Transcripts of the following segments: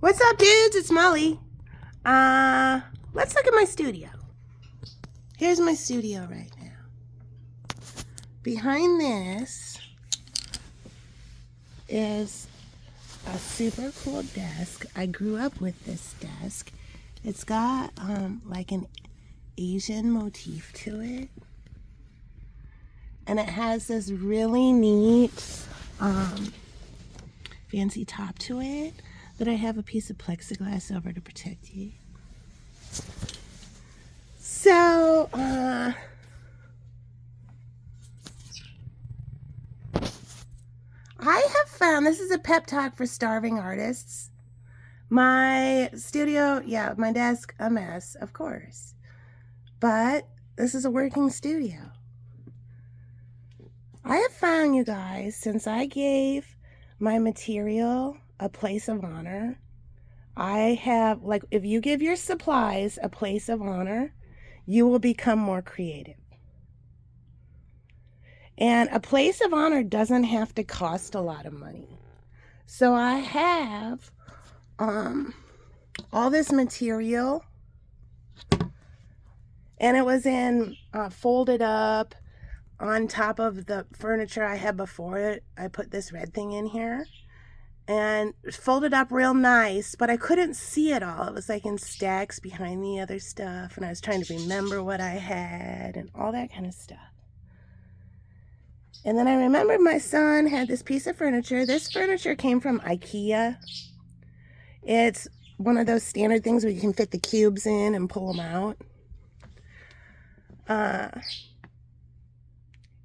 What's up, dudes? It's Molly. Let's look at my studio. Here's my studio right now. Behind this is a super cool desk. I grew up with this desk. It's got like an Asian motif to it. And it has this really neat fancy top to it that I have a piece of plexiglass over to protect it. So, I have found, this is a pep talk for starving artists. My studio, yeah, my desk, a mess, of course. But this is a working studio. I have found, you guys, since I gave my material a place of honor, I have, like, if you give your supplies a place of honor, you will become more creative. And a place of honor doesn't have to cost a lot of money. So I have all this material, and it was in folded up on top of the furniture I had before it. I put this red thing in here and folded up real nice, but I couldn't see it all. It was like in stacks behind the other stuff, and I was trying to remember what I had and all that kind of stuff. And then I remembered my son had this piece of furniture. This furniture came from IKEA. It's one of those standard things where you can fit the cubes in and pull them out.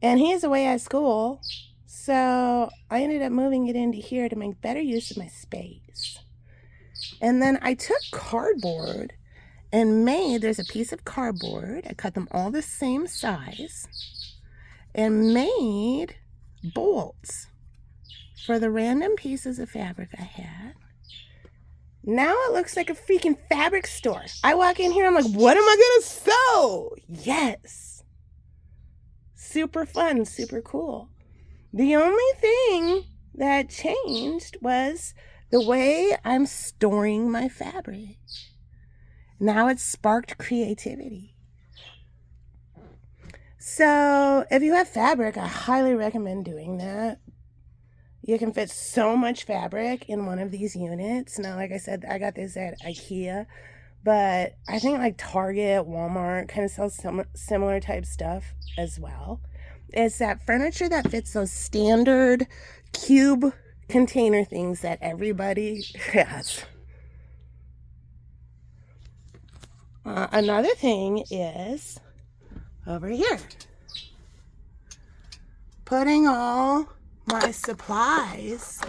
And he's away at school, so I ended up moving it into here to make better use of my space. And then I took cardboard and there's a piece of cardboard, I cut them all the same size, and made bolts for the random pieces of fabric I had. Now it looks like a freaking fabric store. I walk in here, I'm like, what am I gonna sew? Yes. Super fun, super cool. The only thing that changed was the way I'm storing my fabric. Now it's sparked creativity. So if you have fabric, I highly recommend doing that. You can fit so much fabric in one of these units. Now, like I said, I got this at IKEA, but I think like Target, Walmart kind of sells similar type stuff as well. It's that furniture that fits those standard cube container things that everybody has. Another thing is over here. Putting all my supplies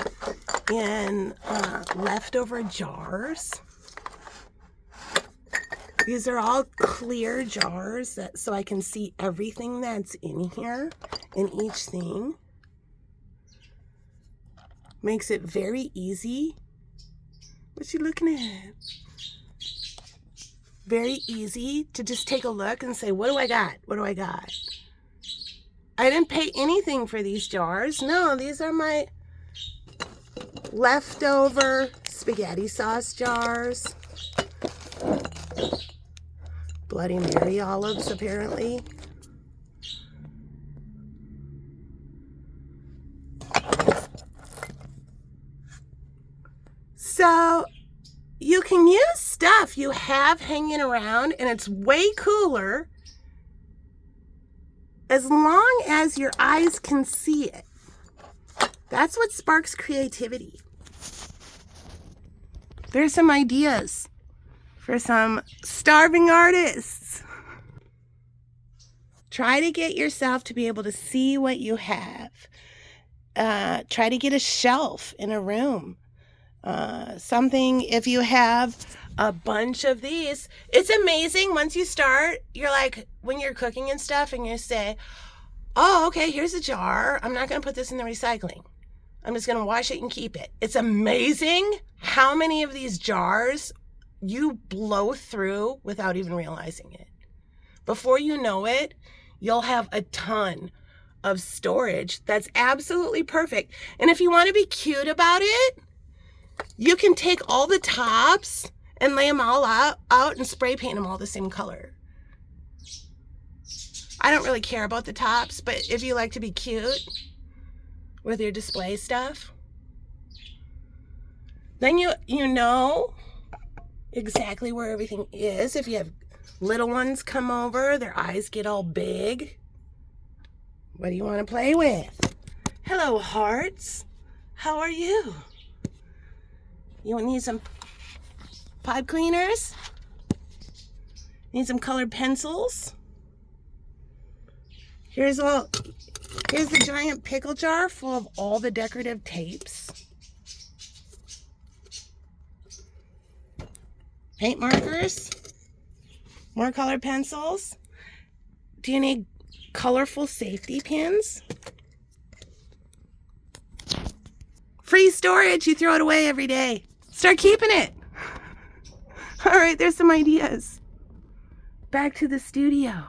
in leftover jars. These are all clear jars so I can see everything that's in here, in each thing. Makes it very easy. What you looking at? Very easy to just take a look and say, what do I got? What do I got? I didn't pay anything for these jars. No, these are my leftover spaghetti sauce jars. Bloody Mary olives, apparently. So you can use stuff you have hanging around, and it's way cooler as long as your eyes can see it. That's what sparks creativity. There's some ideas for some starving artists. Try to get yourself to be able to see what you have. Try to get a shelf in a room. Something, if you have a bunch of these, it's amazing once you start. You're like, when you're cooking and stuff, and you say, oh, okay, here's a jar. I'm not going to put this in the recycling. I'm just going to wash it and keep it. It's amazing how many of these jars you blow through without even realizing it. Before you know it, you'll have a ton of storage that's absolutely perfect. And if you want to be cute about it, You can take all the tops and lay them all out and spray paint them all the same color. I don't really care about the tops, but if you like to be cute with your display stuff, then you know exactly where everything is. If you have little ones come over, their eyes get all big. What do you want to play with? Hello, hearts. How are you? You need some pipe cleaners? Need some colored pencils? Here's the giant pickle jar full of all the decorative tapes. Paint markers. More colored pencils. Do you need colorful safety pins? Free storage. You throw it away every day. Start keeping it. All right, there's some ideas. Back to the studio.